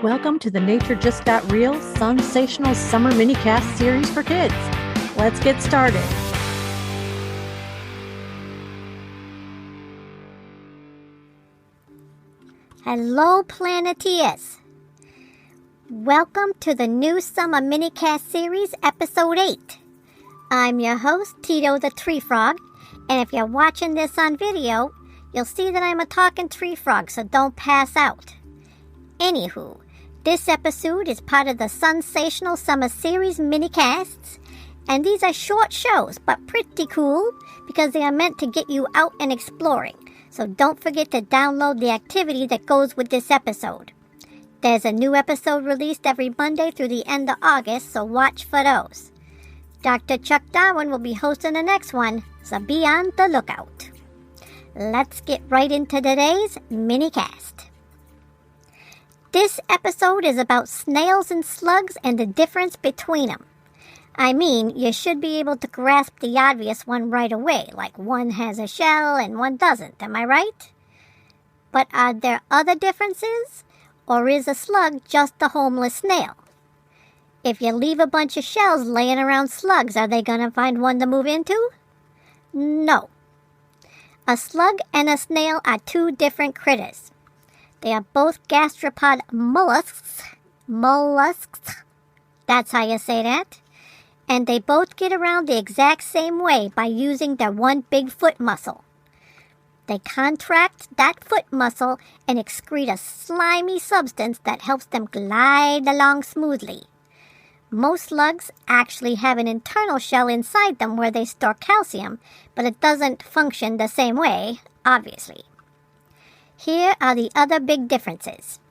Welcome to the Nature Just Got Real Sensational Summer Minicast series for kids. Let's get started. Hello, Planeteers. Welcome to the new Summer Minicast series, Episode 8. I'm your host, Tito the Treefrog, and if you're watching this on video, you'll see that I'm a talking tree frog, so don't pass out. Anywho, this episode is part of the Sensational Summer Series minicasts, and these are short shows, but pretty cool because they are meant to get you out and exploring. So don't forget to download the activity that goes with this episode. There's a new episode released every Monday through the end of August, so watch for those. Dr. Chuck Darwin will be hosting the next one, so be on the lookout. Let's get right into today's minicast. This episode is about snails and slugs and the difference between them. I mean, you should be able to grasp the obvious one right away, like one has a shell and one doesn't, am I right? But are there other differences? Or is a slug just a homeless snail? If you leave a bunch of shells laying around slugs, are they going to find one to move into? No. A slug and a snail are two different critters. They are both gastropod mollusks. That's how you say that. And they both get around the exact same way by using their one big foot muscle. They contract that foot muscle and excrete a slimy substance that helps them glide along smoothly. Most slugs actually have an internal shell inside them where they store calcium, but it doesn't function the same way, obviously. Here are the other big differences.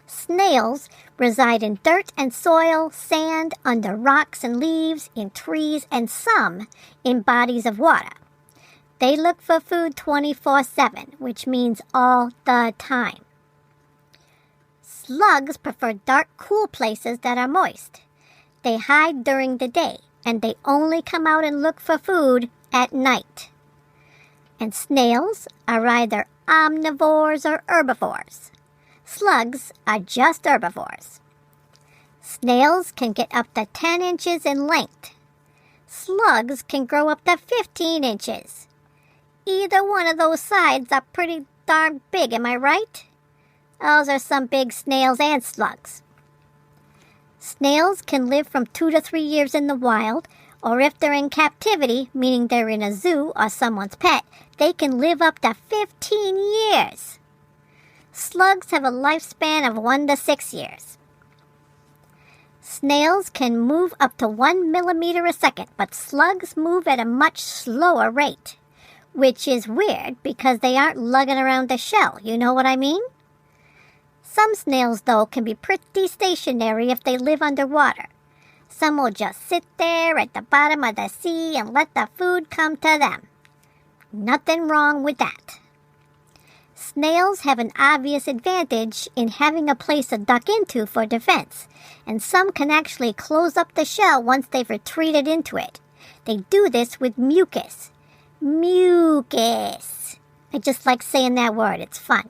Snails reside in dirt and soil, sand, under rocks and leaves, in trees, and some in bodies of water. They look for food 24/7, which means all the time. Slugs prefer dark, cool places that are moist. They hide during the day, and they only come out and look for food at night. And snails are either omnivores or herbivores. Slugs are just herbivores. Snails can get up to 10 inches in length. Slugs can grow up to 15 inches. Either one of those sides are pretty darn big, am I right? Those are some big snails and slugs. Snails can live from 2 to 3 years in the wild, or if they're in captivity, meaning they're in a zoo or someone's pet, they can live up to 15 years. Slugs have a lifespan of 1 to 6 years. Snails can move up to 1 millimeter a second, but slugs move at a much slower rate, which is weird because they aren't lugging around a shell, you know what I mean? Some snails, though, can be pretty stationary if they live underwater. Some will just sit there at the bottom of the sea and let the food come to them. Nothing wrong with that. Snails have an obvious advantage in having a place to duck into for defense, and some can actually close up the shell once they've retreated into it. They do this with mucus. Mucus. I just like saying that word, it's fun.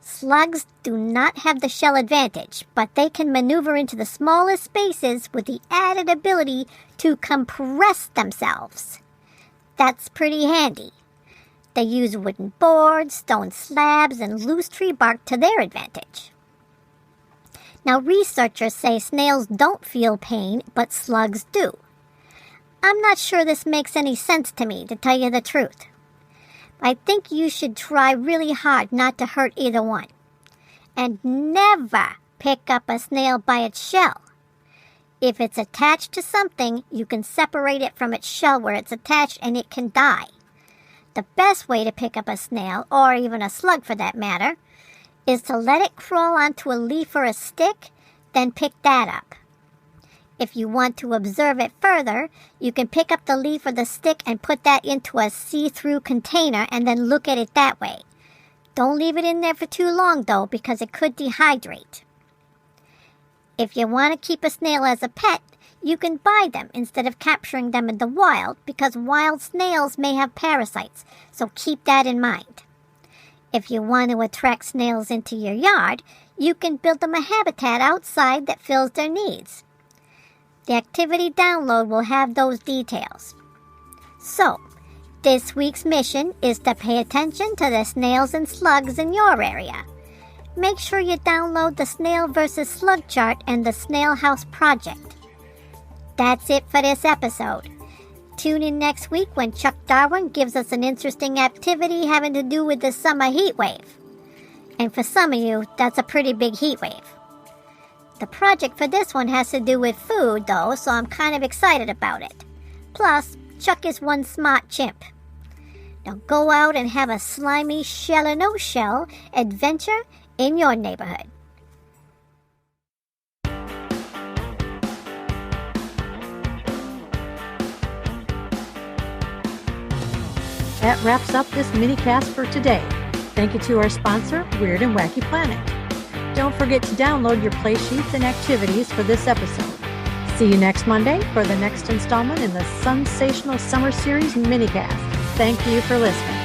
Slugs do not have the shell advantage, but they can maneuver into the smallest spaces with the added ability to compress themselves. That's pretty handy. They use wooden boards, stone slabs, and loose tree bark to their advantage. Now, researchers say snails don't feel pain, but slugs do. I'm not sure this makes any sense to me, to tell you the truth. I think you should try really hard not to hurt either one. And never pick up a snail by its shell. If it's attached to something, you can separate it from its shell where it's attached and it can die. The best way to pick up a snail, or even a slug for that matter, is to let it crawl onto a leaf or a stick, then pick that up. If you want to observe it further, you can pick up the leaf or the stick and put that into a see-through container and then look at it that way. Don't leave it in there for too long, though, because it could dehydrate. If you want to keep a snail as a pet, you can buy them instead of capturing them in the wild because wild snails may have parasites, so keep that in mind. If you want to attract snails into your yard, you can build them a habitat outside that fills their needs. The activity download will have those details. So, this week's mission is to pay attention to the snails and slugs in your area. Make sure you download the snail versus slug chart and the snail house project. That's it for this episode. Tune in next week when Chuck Darwin gives us an interesting activity having to do with the summer heat wave. And for some of you, that's a pretty big heat wave. The project for this one has to do with food, though, so I'm kind of excited about it. Plus, Chuck is one smart chimp. Now go out and have a slimy shell or no shell adventure in your neighborhood. That wraps up this mini-cast for today. Thank you to our sponsor, Weird and Wacky Planet. Don't forget to download your play sheets and activities for this episode. See you next Monday for the next installment in the Sensational Summer Series mini-cast. Thank you for listening.